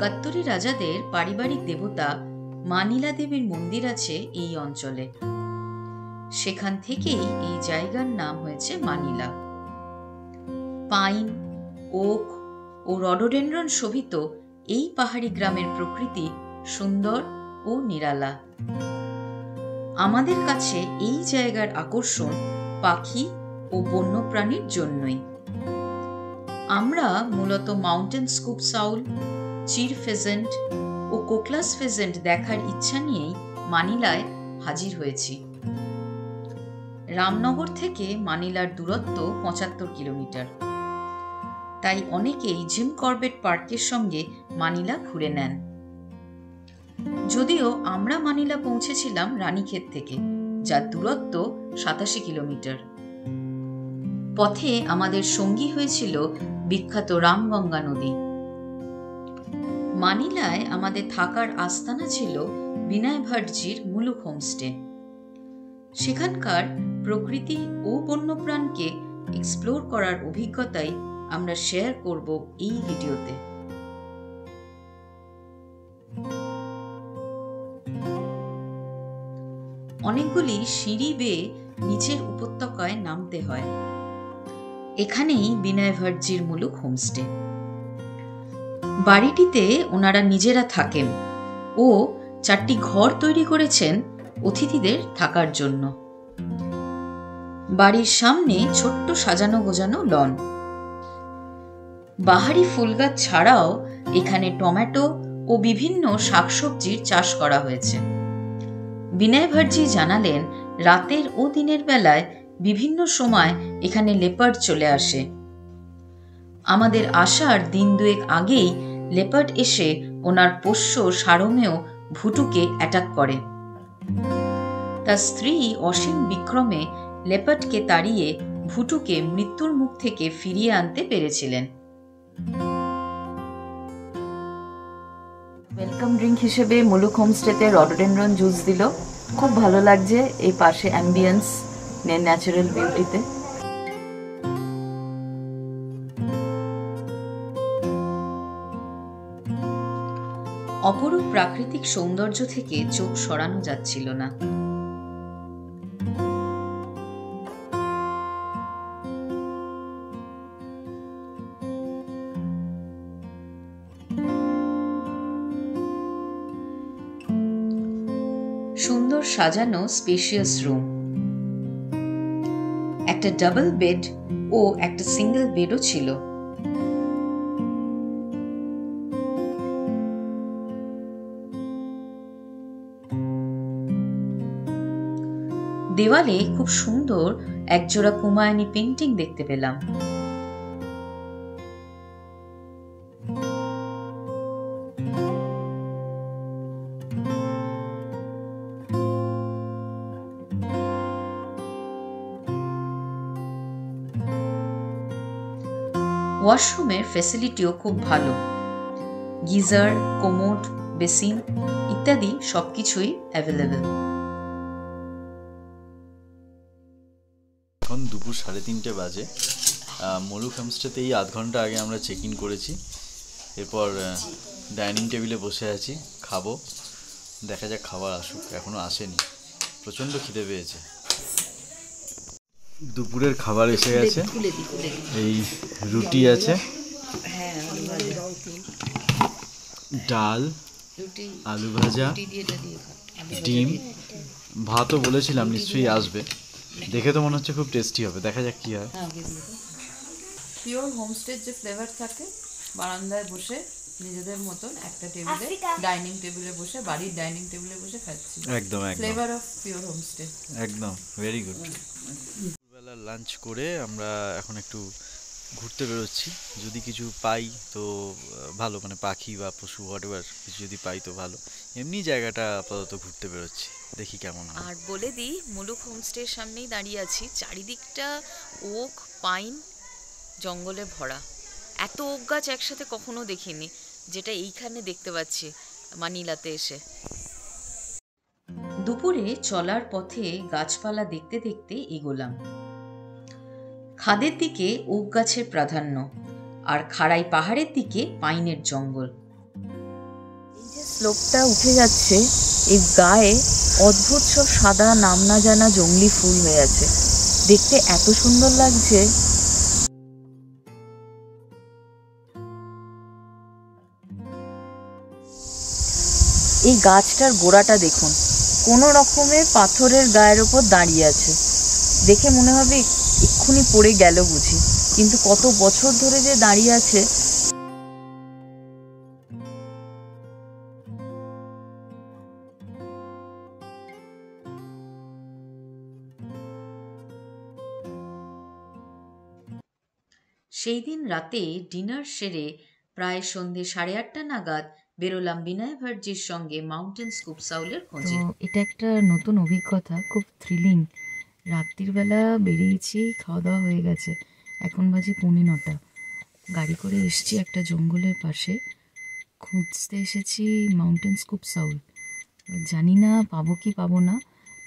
কাত্তুরি রাজাদের পারিবারিক দেবতা মানিলা দেবীর মন্দির আছে এই অঞ্চলে। সেখান থেকেই এই জায়গার নাম হয়েছে মানিলা। পাইন, ওক ও রডোডেন্ড্রন শোভিত এই পাহাড়ি গ্রামের প্রকৃতি সুন্দর ও নিরালা। আমাদের কাছে এই জায়গার আকর্ষণ পাখি ও বন্যপ্রাণীর জন্যই। আমরা মূলত মাউন্টেন স্কুপ সাউল, চির ফেজেন্ট ও কোকলাস ফেজেন্ট দেখার ইচ্ছা নিয়েই মানিলায় হাজির হয়েছি। রামনগর থেকে মানিলার দূরত্ব ৭৫ কিলোমিটার। তাই অনেকেই জিম করবেট পার্কের সঙ্গে মানিলা ঘুরে নেন। যদিও আমরা মানিলা পৌঁছেছিলাম রানীক্ষেত থেকে, যার দূরত্ব ৮৭ কিলোমিটার। পথে আমাদের সঙ্গী হয়েছিল বিখ্যাত রামগঙ্গা নদী। মানিলায় আমাদের থাকার আস্তানা ছিল বিনয় ভাটজির মুলুক হোমস্টে। সেখানকার প্রকৃতি ও বন্যপ্রাণকে এক্সপ্লোর করার অভিজ্ঞতাই আমরা শেয়ার করব এই ভিডিওতে। অনেকগুলি সিঁড়ি বেয়ে নিচের উপত্যকায় নামতে হয়। এখানেই বিনয় ভাটজির মুলুক হোমস্টে। বাড়িটিতে ওনারা নিজেরা থাকেন ও ৪টি ঘর তৈরি করেছেন অতিথিদের থাকার জন্য। বাড়ির সামনে ছোট্ট সাজানো গোজানো লন। বাহারি ফুল গাছ ছাড়াও এখানে টমেটো ও বিভিন্ন শাকসবজির চাষ করা হয়েছে। বিনয় ভাটজি জানালেন, রাতের ও দিনের বেলায় বিভিন্ন সময় এখানে লেপার্ড চলে আসে। আমাদের আসার দিন দুয়েক আগেই লেপার্ড এসে ওনার পোষ্য সারমেয় ভুটুকে অ্যাটাক করে। তার স্ত্রী অসীম বিক্রমে লেপার্ডকে তাড়িয়ে ভুটুকে মৃত্যুর মুখ থেকে ফিরিয়ে আনতে পেরেছিলেন। ওয়েলকাম ড্রিঙ্ক হিসেবে মুলুক হোমস্টেতে রডোডেন্ড্রন জুস দিল। খুব ভালো লাগছে এই পাশে অ্যাম্বিয়েন্স, ন্যাচারাল বিউটিতে। অপরূপ প্রাকৃতিক সৌন্দর্য থেকে চোখ সরানো যাচ্ছিল না। সুন্দর সাজানো স্পেশিয়াস রুম, একটা ডাবল বেড ও একটা সিঙ্গেল বেডও ছিল। দেওয়ালে খুব সুন্দর একজোড়া কুমায়ুনী পেন্টিং দেখতে পেলাম। ওয়াশরুমের ফ্যাসিলিটিও খুব ভালো। গিজার, কোমোড, বেসিন ইত্যাদি সবকিছুই অ্যাভেলেবেল। এখন দুপুর 3:30 বাজে। মুলুক হোমস্টেতে এই আধ ঘন্টা আগে আমরা চেক ইন করেছি। এরপর ডাইনিং টেবিলে বসে আছি, খাবো। দেখা যাক খাবার আসুক, এখনো আসেনি। প্রচণ্ড খিদে পেয়েছে। দুপুরের খাবার এসে গেছে। এই রুটি আছে, ডাল, আলু ভাজা, ডিম, ভাতও বলেছিলাম নিশ্চয়ই আসবে। দেখে তো মনে হচ্ছে খুব টেস্টি হবে, দেখা যাক কি হয়। পিওর হোমস্টের যে ফ্লেভার থাকে, বারান্দায় বসে নিজেদের মতন একটা টেবিলে, ডাইনিং টেবিলে বসে, বাড়ির ডাইনিং টেবিলে বসে খাচ্ছি। একদম একদম ফ্লেভার অফ পিওর হোমস্টে, একদম ভেরি গুড। দুপুরবেলা লাঞ্চ করে আমরা এখন একটু ঘুরতে বেরোচ্ছি। যদি কিছু পাই তো ভালো, মানে পাখি বা পশু হোয়াটএভার কিছু যদি পাই তো ভালো। এমনি জায়গাটা আপাতত ঘুরতে বেরোচ্ছি, দেখি কেমন হয়। আর বলে দিই, মুলুক হোমস্টের সামনেই দাঁড়িয়ে আছি। চারিদিকটা ওক, পাইন, জঙ্গলে ভরা। এত ওক গাছ একসাথে কখনো দেখিনি, যেটা এইখানে দেখতে পাচ্ছি মানিলাতে এসে। দুপুরে চলার পথে গাছপালা দেখতে দেখতে এগোলাম। খাদের দিকে ওক গাছের প্রাধান্য, আর খাড়াই পাহাড়ের দিকে পাইনের জঙ্গল। স্লোপটা উঠে যাচ্ছে, এই গায়ে অদ্ভুত সব সাদা নাম না জানা জংলি ফুল হয়ে আছে, দেখতে এত সুন্দর লাগছে। এই গাছটার গোড়াটা দেখুন, কোনো রকমের পাথরের গায়ের ওপর দাঁড়িয়ে আছে, দেখে মনে হবে এক্ষুনি পড়ে গেল বুঝি, কিন্তু কত বছর ধরে যে দাঁড়িয়ে আছে। সেই দিন রাতে ডিনার সেরে প্রায় সন্ধে 8:30 নাগাদ বেরোলাম বিনয় ভার্জির সঙ্গে মাউন্টেন স্কুপ সাউলের খোঁজে। এটা একটা নতুন অভিজ্ঞতা, খুব থ্রিলিং। রাত্রির বেলা বেরিয়েছি, খাওয়া দাওয়া হয়ে গেছে, এখন বাজে 9:45। গাড়ি করে এসেছি একটা জঙ্গলের পাশে, খুঁজতে এসেছি মাউন্টেন স্কুপ সাউল। জানি না পাবো কি পাবো না,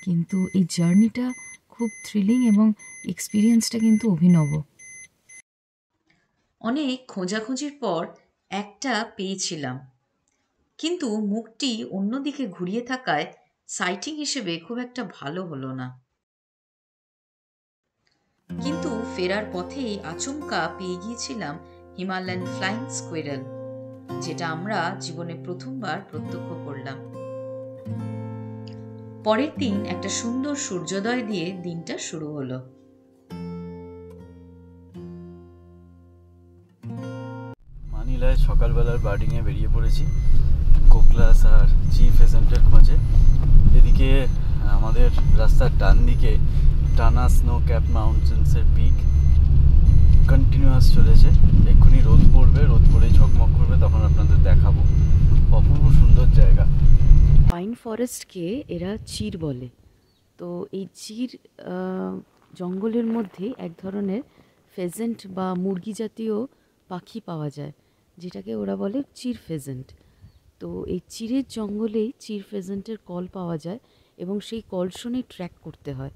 কিন্তু এই জার্নিটা খুব থ্রিলিং এবং এক্সপিরিয়েন্সটা কিন্তু অভিনব। অনেক খোঁজাখুঁজির পর একটা পেয়েছিলাম, কিন্তু মুখটি অন্যদিকে ঘুরিয়ে থাকায় সাইটিং হিসেবে খুব একটা ভালো হলো না। কিন্তু ফেরার পথেই আচমকা পেয়ে গিয়েছিলাম হিমালয়ান ফ্লাইং স্কুইরেল, যেটা আমরা জীবনে প্রথমবার প্রত্যক্ষ করলাম। পরের দিন একটা সুন্দর সূর্যোদয় দিয়ে দিনটা শুরু হলো। মানিলায় সকালবেলার বার্ডিংয়ে বেরিয়ে পড়েছি কোকলাস আর চিফ ফেজেন্টের খোঁজে। এদিকে আমাদের রাস্তার ডান দিকে টানা স্নো ক্যাপ মাউন্টেন্সের পিক কন্টিনিউয়াস চলেছে। এক্ষুনি রোদ পড়বে, রোদ পড়েই ঝকমক করবে, তখন আপনাদের দেখাবো। অপূর্ব সুন্দর জায়গা। পাইন ফরেস্টকে এরা চির বলে। তো এই চির জঙ্গলের মধ্যে এক ধরনের ফেজেন্ট বা মুরগি জাতীয় পাখি পাওয়া যায়, যেটাকে ওরা বলে চির ফেজেন্ট। তো এই চিরের জঙ্গলেই চির ফেজেন্টের কল পাওয়া যায় এবং সেই কল শুনে ট্র্যাক করতে হয়।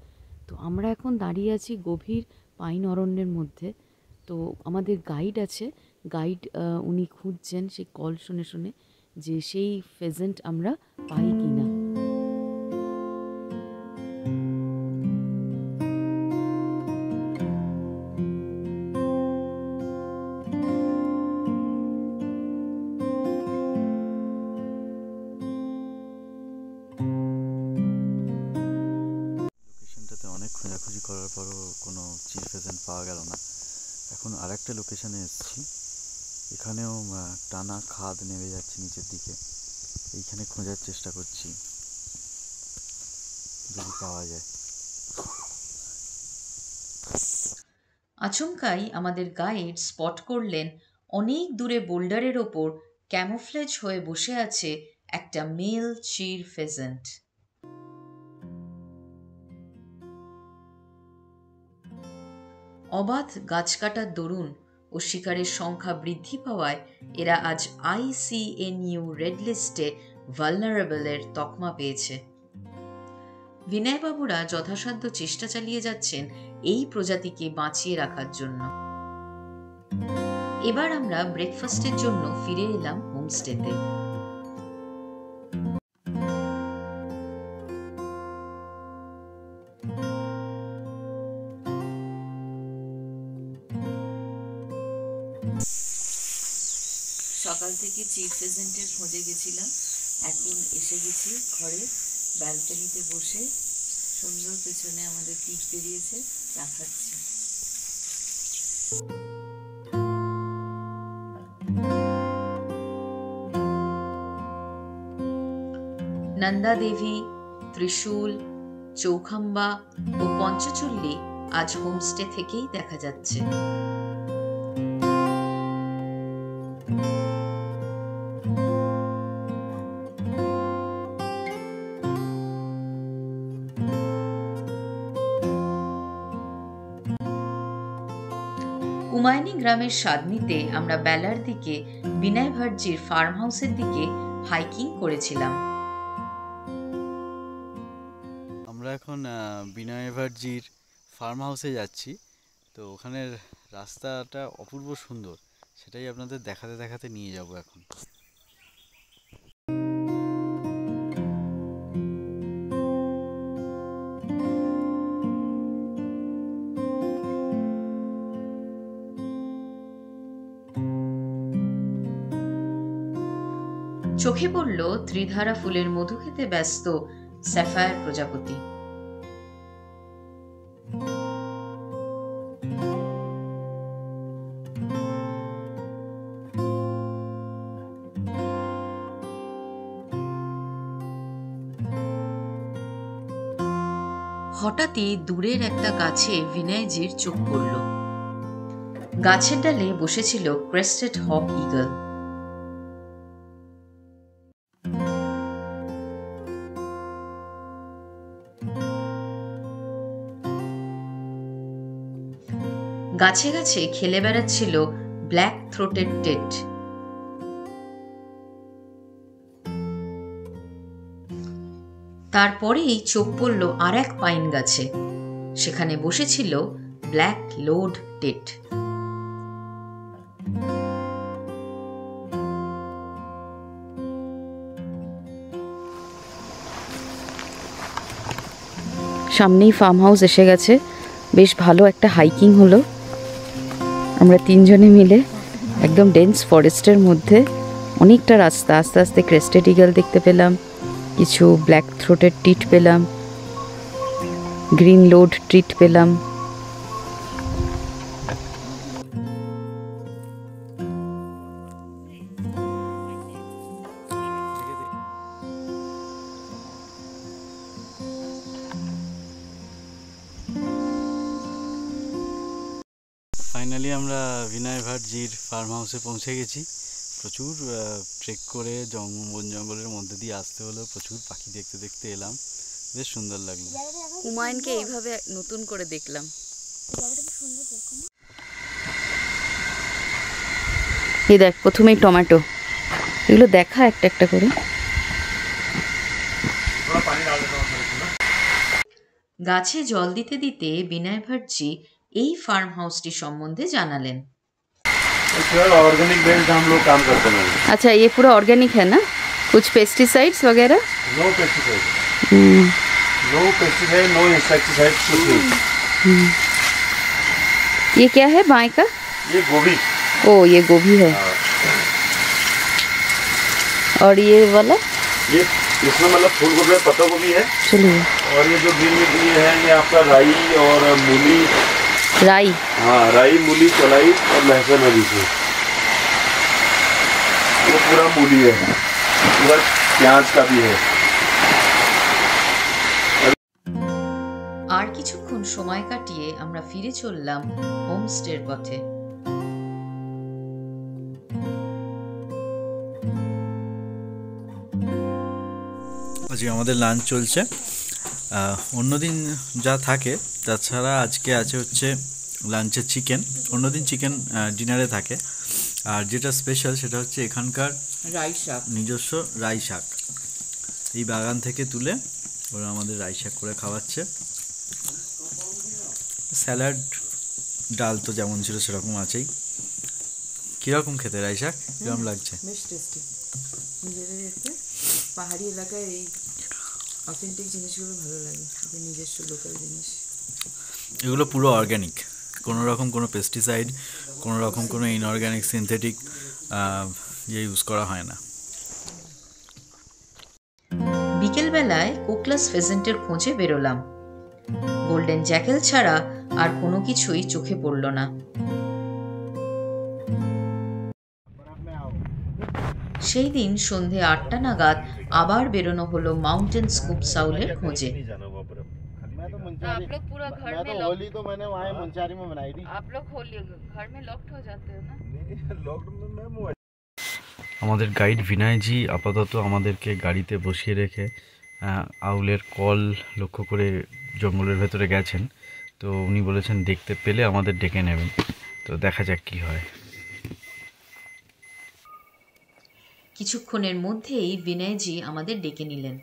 তো আমরা এখন দাঁড়িয়ে আছি গভীর পাইন অরণ্যের মধ্যে। তো আমাদের গাইড আছে, গাইড উনি খুঁজছেন সেই কল শুনে শুনে যে সেই ফেজেন্ট আমরা পাই কি না। লোকেশনটাতে অনেক খোঁজাখুঁজি করার পরও কোনো চিফ ফেজেন্ট পাওয়া গেল না। এখন আরেকটা লোকেশনে এসেছি, এখানেও টানা খাদ নেমে যাচ্ছে নিচের দিকে। এইখানে খোঁজার চেষ্টা করছি, যদি পাওয়া যায়। আচমকাই আমাদের গাইড স্পট করলেন অনেক দূরে বোল্ডারের ওপর ক্যামোফ্লেজ হয়ে বসে আছে একটা মেল চির ফেজেন্ট। অবাধ গাছ কাটার দরুন ও শিকারের সংখ্যা বৃদ্ধি পাওয়ায় এরা আজ ICNU রেড লিস্টে ভালনারেবলের তকমা পেয়েছে। বিনয়বাবুরা যথাসাধ্য চেষ্টা চালিয়ে যাচ্ছেন এই প্রজাতিকে বাঁচিয়ে রাখার জন্য। এবার আমরা ব্রেকফাস্টের জন্য ফিরে এলাম হোমস্টেতে। সকাল থেকে চিফ ফেজেন্টের খোঁজে গেছিলাম, এখন এসে গেছি ঘরে ব্যালকনিতে বসে, সুন্দর পেছনে আমাদের পিক বেরিয়েছে, দেখাচ্ছি। নন্দা দেবী, ত্রিশূল, চৌখাম্বা ও পঞ্চচল্লী আজ হোমস্টে থেকেই দেখা যাচ্ছে। কুমায়নি গ্রামের স্বাদ নিতে আমরা বেলার দিকে বিনয় ভার্জির ফার্ম হাউসের দিকে হাইকিং করেছিলাম। আমরা এখন বিনয় ভার্জির ফার্ম হাউসে যাচ্ছি। তো ওখানের রাস্তাটা অপূর্ব সুন্দর, সেটাই আপনাদের দেখাতে দেখাতে নিয়ে যাব এখন। চোখে পড়ল ত্রিধারা ফুলের মধু খেতে ব্যস্ত স্যাফায়ার প্রজাপতি। হঠাৎই দূরের একটা গাছে বিনয়জির চোখ পড়ল। গাছের ডালে বসেছিল ক্রেস্টেড হক ঈগল। গাছে গাছে খেলে বেড়াচ্ছিল ব্ল্যাক থ্রোটেড টেট। তারপরেই চোখ পড়ল আর এক পাইন গাছে, সেখানে বসেছিল ব্ল্যাক লোড টেট। সামনেই ফার্ম হাউস এসে গেছে, বেশ ভালো একটা হাইকিং হলো। আমরা তিনজনে মিলে একদম ডেন্স ফরেস্টের মধ্যে অনেকটা রাস্তা, আস্তে আস্তে ক্রেস্টেড ঈগল দেখতে পেলাম, কিছু ব্ল্যাক থ্রোটেড টিট পেলাম, গ্রিন লোড টিট পেলাম। ফাইনালি আমরা বিনয় ভাটজির ফার্ম হাউসে পৌঁছে গেছি। প্রচুর ট্রেক করে বন জঙ্গলের মধ্যে দিয়ে আসতে হলো, প্রচুর পাখি দেখতে দেখতে এলাম, বেশ সুন্দর লাগলো। হুমায়ুনকে এইভাবে নতুন করে দেখলাম। এই দেখ, প্রথমেই টমেটো, এগুলো দেখা একটা একটা করে। গাছে জল দিতে দিতে বিনয় ভাটজি এই ফার্ম হাউসটি সম্বন্ধে জানালেন। ऑर्गेनिक बेस्ड हम लोग काम करते हैं। अच्छा, ये पूरा ऑर्गेनिक है ना? कुछ पेस्टिसाइड्स वगैरह? No pesticide, no pesticide, no insecticide, कुछ नहीं। ये क्या है बाएं का? ये गोभी। ओ, ये गोभी है। और ये वाला? ये इसमें मतलब फूल गोभी, पत्ता गोभी है। चलिए। और ये जो ग्रीन में ये है, ये आपका राई और मूली। राई? हाँ, राई, मूली, चलाई और लहसुन है इसमें। वो पूरा मूली है, पूरा प्याज का भी है। আর কিছুক্ষণ সময় কাটিয়ে আমরা ফিরে চললাম হোমস্টের পথে। আজকে আমাদের লাঞ্চ চলছে। অন্যদিন যা থাকে তাছাড়া আজকে আছে হচ্ছে লাঞ্চে চিকেন, অন্যদিন চিকেন ডিনারে থাকে। আর যেটা স্পেশাল সেটা হচ্ছে এখানকার রাই শাক, নিজস্ব রাই শাক, এই বাগান থেকে তুলে ওরা আমাদের রাই শাক করে খাওয়াচ্ছে। স্যালাড, ডাল তো যেমন ছিল সেরকম আছেই। কীরকম খেতে রাই শাক, কীরকম লাগছে? বেশ টেস্টি। নিজেদের একটু পাহাড়ি এলাকায় এই অথেন্টিক জিনিসগুলো ভালো লাগে, নিজস্ব লোকাল জিনিস। এগুলো পুরো অর্গ্যানিক, কোনো রকম কোনো পেস্টিসাইড, কোনো রকম কোনো ইনঅর্গ্যানিক সিনথেটিক ইউজ করা হয় না। বিকেলবেলায় কোকলাস ফেজেন্টের খোঁজে বেরোলাম। গোল্ডেন জ্যাকেল ছাড়া আর কোনো কিছুই চোখে পড়ল না। সেই দিন সন্ধে 8টা নাগাদ আবার বেরোনো হলো মাউন্টেন স্কুপ সাউলের খোঁজে। आप लोग पूरा घर में होली तो मैंने वहाँ मुंचारी में बनाई थी। आप लोग होली घर में लॉक्ड हो जाते हो ना? আমাদের গাইড বিনয়জি আপাতত আমাদেরকে গাড়িতে বসিয়ে রেখে আউলের কল লক্ষ্য করে জঙ্গলের ভেতরে গেছেন। তো উনি বলেছেন দেখতে পেলে আমাদের ডেকে নেবেন, তো দেখা যাক কি হয়। কিছুক্ষণের মধ্যেই বিনয়জি আমাদের ডেকে নিলেন।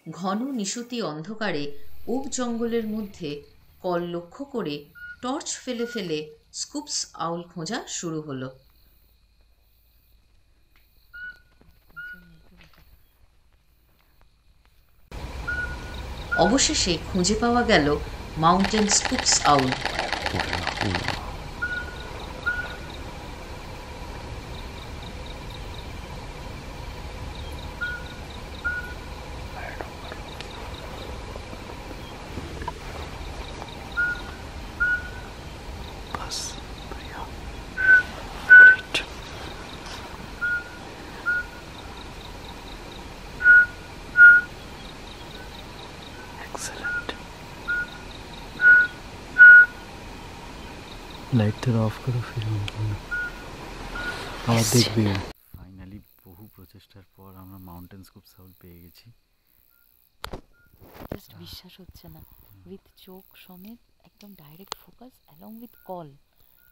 ঘন নিশুতি অন্ধকারে ওক জঙ্গলের মধ্যে কল লক্ষ্য করে টর্চ ফেলে ফেলে স্কুপস আউল খোঁজা শুরু হলো। অবশেষে খুঁজে পাওয়া গেল মাউন্টেন স্কুপস আউল। লাইটটা অফ করো, ফির আবার দেখবি। ফাইনালি বহু প্রচেষ্টার পর আমরা মাউন্টেন স্কুপস আউল পেয়ে গেছি। জাস্ট বিশ্বাস হচ্ছে না, উইথ চোখ সমেত একদম direct focus along with call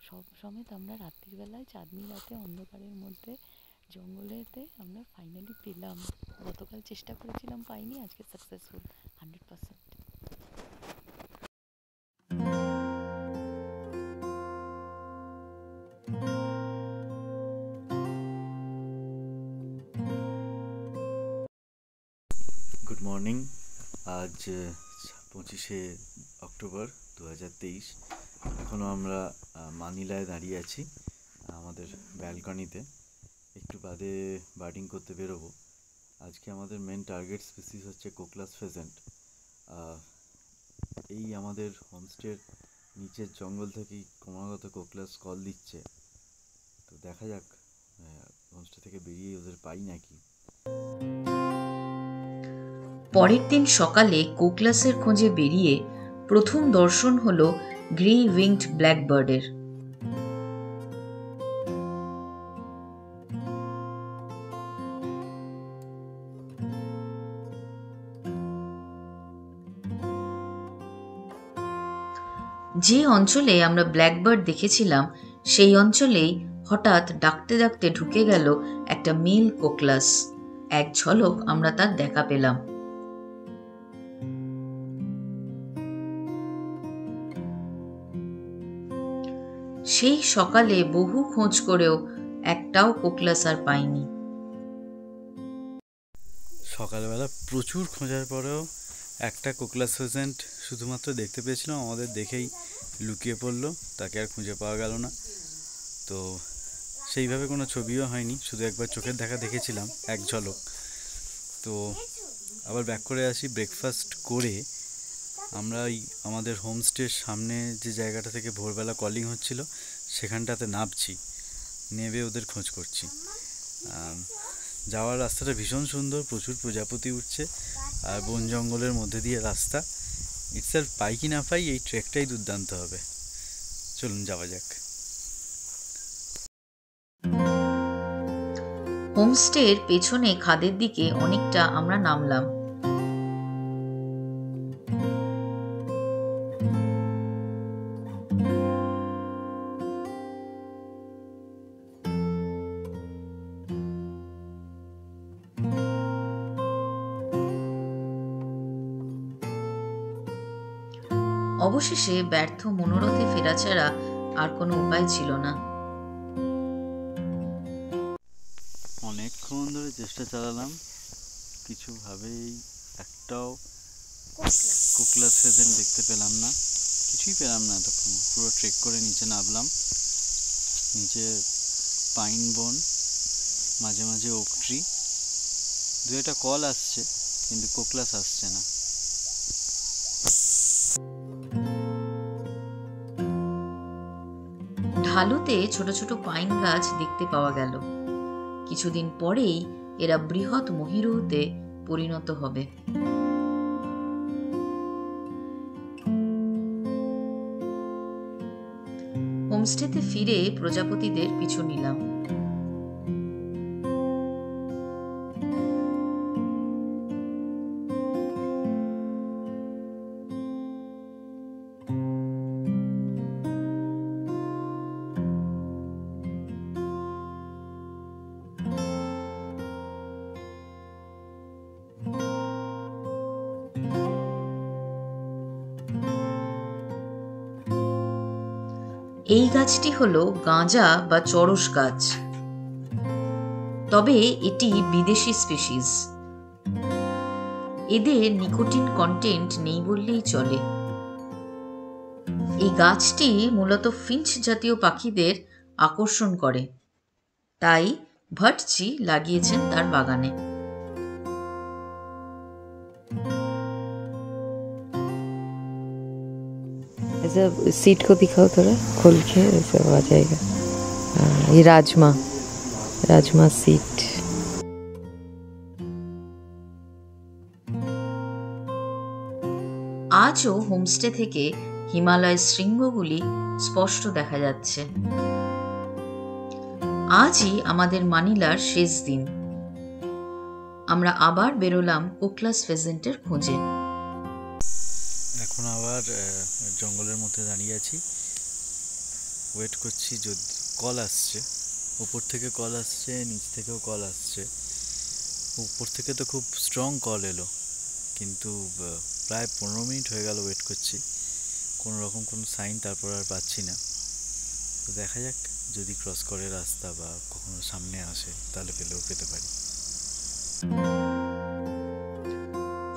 সব সমেত আমরা রাত্রিবেলায় চাঁদনি রাতে অন্ধকারের মধ্যে জঙ্গলেতে আমরা ফাইনালি পেলাম। গতকাল চেষ্টা করেছিলাম, পাইনি, আজকে সাকসেসফুল 100%। Good morning. আজ 25শে অক্টোবর 2023। এখনও আমরা মানিলায় দাঁড়িয়ে আছি আমাদের ব্যালকনিতে। একটু বাদে বার্ডিং করতে বেরোবো। আজকে আমাদের মেন টার্গেট স্পিসিস হচ্ছে কোকলাস ফেজেন্ট। এই আমাদের হোমস্টের নিচের জঙ্গল থেকেই ক্রমাগত কোকলাস কল দিচ্ছে। তো দেখা যাক হোমস্টে থেকে বেরিয়ে ওদের পাই নাকি। পরের দিন সকালে কোকলাসের খোঁজে বেরিয়ে প্রথম দর্শন হল গ্রে উইংড ব্ল্যাকবার্ডের। যে অঞ্চলে আমরা ব্ল্যাকবার্ড দেখেছিলাম সেই অঞ্চলেই হঠাৎ ডাকতে ডাকতে ঢুকে গেল একটা মেল কোকলাস। এক ঝলক আমরা তার দেখা পেলাম। সেই সকালে বহু খোঁজ করেও একটাও কোকলাস আর পাইনি। সকালবেলা প্রচুর খোঁজার পরেও একটা কোকলাস ফেজেন্ট শুধুমাত্র দেখতে পেয়েছিলাম। আমাদের দেখেই লুকিয়ে পড়লো, তাকে আর খুঁজে পাওয়া গেল না। তো সেইভাবে কোনো ছবিও হয়নি, শুধু একবার চোখের দেখা দেখেছিলাম এক ঝলক। তো আবার ব্যাক করে আসি। ব্রেকফাস্ট করে আমরা আমাদের হোমস্টের সামনে যে জায়গাটা থেকে ভোরবেলা কলিং হচ্ছিল সেখানটাতে নামছি, নেমে ওদের খোঁজ করছি। যাওয়ার রাস্তাটা ভীষণ সুন্দর, প্রচুর প্রজাপতি উঠছে আর বন জঙ্গলের মধ্যে দিয়ে রাস্তা। ইটসেলফ পাই কি না পাই, এই ট্রেকটাই দুর্দান্ত হবে। চলুন যাওয়া যাক। হোমস্টের পেছনে খাদের দিকে অনেকটা আমরা নামলাম। অবশেষে ব্যর্থ মনোরথে ফেরা ছাড়া আর কোনো উপায় ছিল না। অনেকক্ষণ ধরে চেষ্টা চালালাম, কিছুভাবেই একটাও কোকলাস ফেজেন্ট দেখতে পেলাম না, কিছুই পেলাম না। তখন পুরো ট্রেক করে নিচে নামলাম। নিচে পাইন বন, মাঝে মাঝে ওক ট্রি, দু একটা কল আসছে কিন্তু কোকলাস আসছে না। ঢালুতে ছোট ছোট পাইন গাছ দেখতে পাওয়া গেল। কিছুদিন পরেই এরা বৃহৎ মহিরুহতে পরিণত হবে। হোমস্টেতে ফিরে প্রজাপতিদের পিছু নিলাম। এই গাছটি হলো গাঁজা বা চরস গাছ, তবে এটি বিদেশি স্পিসিস। এদের নিকোটিন কন্টেন্ট নেই বললেই চলে। এই গাছটি মূলত ফিঞ্চ জাতীয় পাখিদের আকর্ষণ করে, তাই ভট্টজি লাগিয়েছেন তার বাগানে। ऐसा सीट को दिखाओ थोड़ा खोल के, ऐसा आ जाएगा। ये राजमा सीट। আজও হোমস্টে থেকে হিমালয়ের শৃঙ্গগুলি স্পষ্ট দেখা যাচ্ছে। আজই আমাদের মানিলার শেষ দিন। আমরা আবার বেরোলাম কোকলাস ফেজেন্টের খোঁজে। এখন আবার জঙ্গলের মধ্যে দাঁড়িয়ে আছি, ওয়েট করছি। যদি কল আসছে, উপর থেকে কল আসছে, নিচ থেকেও কল আসছে। উপর থেকে তো খুব স্ট্রং কল এলো, কিন্তু প্রায় 15 মিনিট হয়ে গেল ওয়েট করছি, কোনো রকম কোনো সাইন তারপর আর পাচ্ছি না। তো দেখা যাক, যদি ক্রস করে রাস্তা বা কখনো সামনে আসে তাহলে পেতে পারি।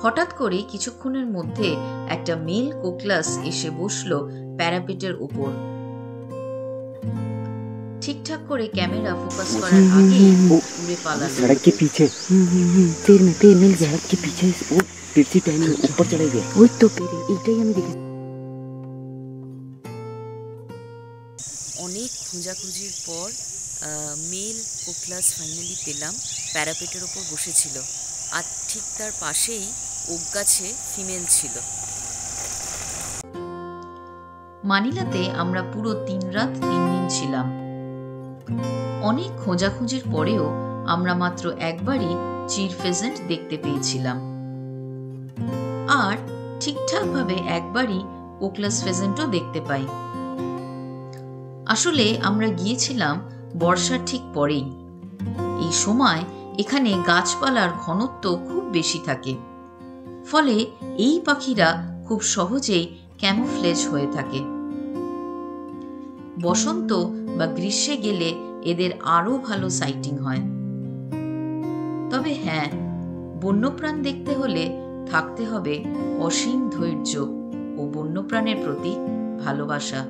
হঠাৎ করে কিছুক্ষণের মধ্যে একটা মেল কোকলাস এসে বসলো প্যারাপেটের উপর। ঠিকঠাক করে ক্যামেরা ফোকাস করার আগে উড়ে পালালো। सड़क के पीछे पेड़ मिल गया, सड़क के पीछे वो पेड़ से टाइम ऊपर चले गए। वही तो पेड़ এইটাই আমি দেখি। অনেক খোঁজাখুঁজির পর মেল কোকলাস ফাইনালি পেলাম। প্যারাপেটের ওপর বসেছিল, আর ঠিক তার পাশেই ওক গাছে ফিমেল ছিল। মানিলাতে আমরা পুরো 3 রাত 3 দিন ছিলাম। অনেক খোঁজাখুঁজির পরেও আমরা মাত্র একবারই চির ফেজেন্ট দেখতে পেয়েছিলাম, আর ঠিকঠাকভাবে একবারই কোকলাস ফেজেন্টও দেখতে পাই। আসলে আমরা গিয়েছিলাম বর্ষার ঠিক পরেই। এই সময় এখানে গাছপালার ঘনত্ব খুব বেশি থাকে, ফলে এই পাখিরা খুব সহজেই ক্যামোফ্লেজ হয়ে থাকে। বসন্ত বা গ্রীষ্মে গেলে এদের আরো ভালো সাইটিং হয়। তবে হ্যাঁ, বন্যপ্রাণ দেখতে হলে থাকতে হবে অসীম ধৈর্য ও বন্যপ্রাণের প্রতি ভালোবাসা।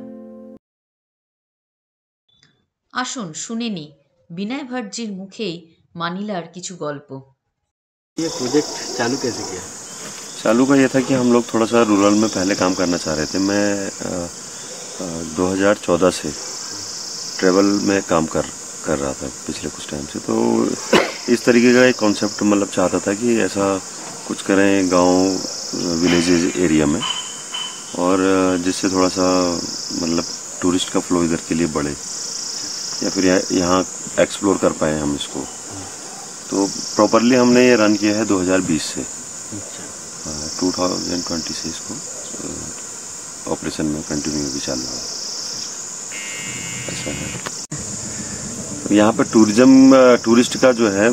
আসুন শুনে নি বিনয় ভট্টজির মুখেই মানিলার কিছু गल्प। ये प्रोजेक्ट चालू कैसे किया? चालू का ये था कि हम लोग थोड़ा सा रूरल में पहले काम करना चाह रहे थे। मैं 2014 से ट्रेवल में काम कर रहा था पिछले कुछ टाइम से, तो इस तरीके का एक कॉन्सेप्ट मतलब चाहता था कि ऐसा कुछ करें गांव विलेजेस एरिया में, और जिससे थोड़ा सा मतलब टूरिस्ट का फ्लो इधर के लिए बढ़े, या फिर यहाँ एक्सप्लोर कर पाए हम इसको। तो प्रॉपरली हमने ये रन किया है 2020 से, 2020 से इसको ऑपरेशन में कंटिन्यू भी चालू है। ऐसा है। तो यहाँ पर टूरिस्ट का जो है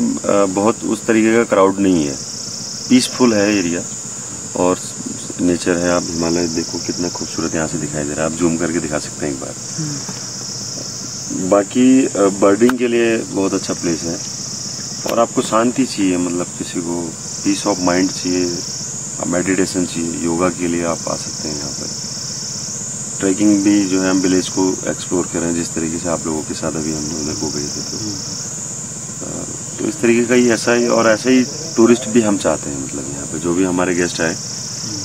बहुत उस तरीके का क्राउड नहीं है, पीसफुल है एरिया, और नेचर है। आप हिमालय देखो कितना खूबसूरत यहाँ से दिखाई दे रहा है, आप जूम करके दिखा सकते हैं एक बार। बाकी बर्डिंग के लिए बहुत अच्छा प्लेस है, और आपको शांति चाहिए, मतलब किसी को पीस ऑफ माइंड चाहिए, मेडिटेशन चाहिए, योगा के लिए आप आ सकते हैं यहाँ पर। ट्रैकिंग भी जो है हम विलेज को एक्सप्लोर कर रहे हैं, जिस तरीके से आप लोगों के साथ अभी हम उधर को गए थे। तो इस तरीके का ही ऐसा ही, और ऐसा ही टूरिस्ट भी हम चाहते हैं। मतलब यहाँ पे जो भी हमारे गेस्ट आए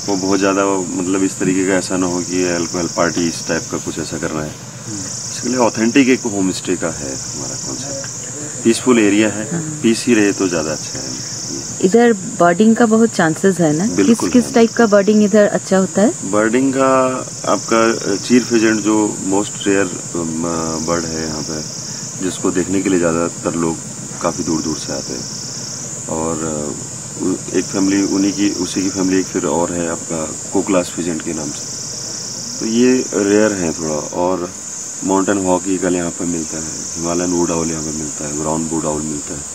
वो बहुत ज़्यादा मतलब इस तरीके का ऐसा ना हो कि अल्कोहल पार्टी इस टाइप का कुछ ऐसा करना है। इसके लिए ऑथेंटिक एक होम स्टे का है हमारा कॉन्सेप्ट। पीसफुल एरिया है, पीस ही रहे तो ज़्यादा अच्छा है। इधर बर्डिंग का बहुत चांसेस है ना? किस टाइप का बर्डिंग इधर अच्छा होता है? बर्डिंग का आपका चीर फेजेंट जो मोस्ट रेयर बर्ड है यहाँ पे, जिसको देखने के लिए ज़्यादातर लोग काफ़ी दूर दूर से आते हैं। और एक फैमिली उसी की फैमिली एक फिर और है आपका कोकलास फेजेंट के नाम से, तो ये रेयर है थोड़ा। और माउंटेन हॉक ईगल यहाँ पे मिलता है, हिमालयन वुड आउल यहाँ पे मिलता है, ब्राउन वुड आउल मिलता है।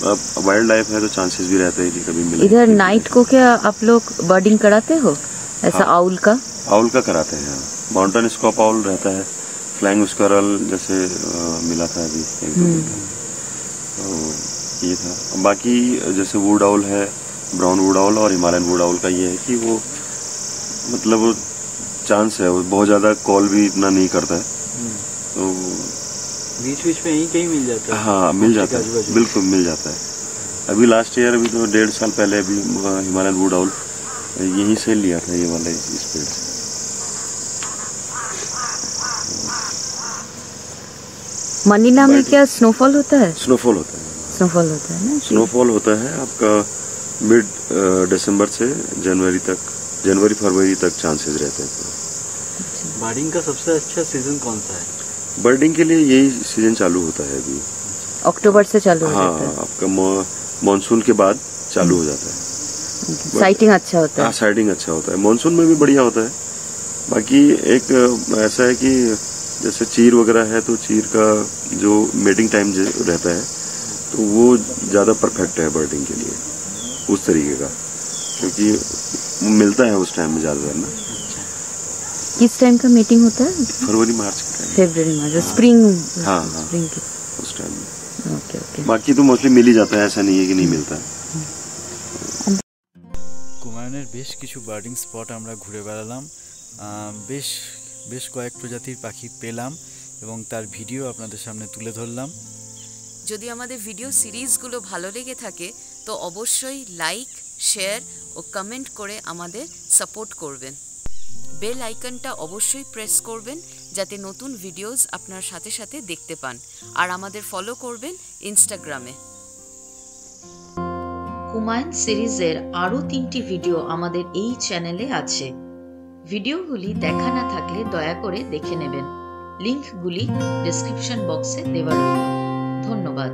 अब वाइल्ड लाइफ है तो चांसेस भी रहते हैं कि कभी मिले। इधर नाइट को क्या आप लोग बर्डिंग कराते हो ऐसा? हाँ, आउल का कराते हैं। माउंटेन स्कॉप आउल रहता है, फ्लाइंग स्क्विरल जैसे मिला था अभी एक दो दिन, तो ये था। बाकी जैसे वुड आउल है, ब्राउन वुड आउल और हिमालयन वुड आउल का ये है कि वो मतलब चांस है, वो बहुत ज़्यादा कॉल भी इतना नहीं करता है, तो बीच बीच में यहीं कहीं मिल जाता है। हाँ मिल जाता है, बिल्कुल मिल जाता है। अभी लास्ट ईयर, अभी तो 1.5 साल पहले अभी हिमालयन वुड आउल यहीं से लिया था, ये वाला इस पेड़ से। मनीला में क्या स्नोफॉल होता है? स्नोफॉल होता है, स्नोफॉल होता है ना? स्नोफॉल होता है आपका मिड दिसंबर से जनवरी फरवरी तक चांसेस रहते हैं। बर्डिंग का सबसे अच्छा सीजन कौन सा है? बर्डिंग के लिए यही सीजन चालू होता है अभी, अक्टूबर से चालू हो हाँ, जाता है। आपका मानसून के बाद चालू हो जाता है। साइटिंग अच्छा होता है। हाँ, साइटिंग अच्छा होता है, मानसून में भी बढ़िया होता है। बाकी एक ऐसा है कि जैसे चीर वगैरह है, तो चीर का जो मेटिंग टाइम रहता है तो वो ज़्यादा परफेक्ट है बर्डिंग के लिए, उस तरीके का, क्योंकि मिलता है उस टाइम में ज़्यादातर ना। किस टाइम का मीटिंग होता है? फरवरी मार्च के टाइम, फरवरी मार्च, स्प्रिंग। हाँ स्प्रिंग की। उस टाइम में। Okay okay. बाकी तो मोस्टली मिल ही जाता है, ऐसा नहीं है कि नहीं मिलता है। কুমায়ুনের বেশ কিছু বার্ডিং স্পট আমরা ঘুরে বেড়ালাম, বেশ কয়েক প্রজাতির পাখি পেলাম এবং তার ভিডিও আপনাদের সামনে তুলে ধরলাম। যদি আমাদের ভিডিও সিরিজগুলো ভালো লেগে থাকে তো অবশ্যই লাইক, শেয়ার ও কমেন্ট করে আমাদের সাপোর্ট করবেন। বেল আইকনটা অবশ্যই প্রেস করবেন যাতে নতুন ভিডিওস আপনার সাথে সাথে দেখতে পান, আর আমাদের ফলো করবেন ইনস্টাগ্রামে। কুমায়ুন সিরিজের আরও 3টি ভিডিও আমাদের এই চ্যানেলে আছে। ভিডিওগুলি দেখা না থাকলে দয়া করে দেখে নেবেন। লিংকগুলি ডেসক্রিপশন বক্সে দেওয়া রইল। ধন্যবাদ।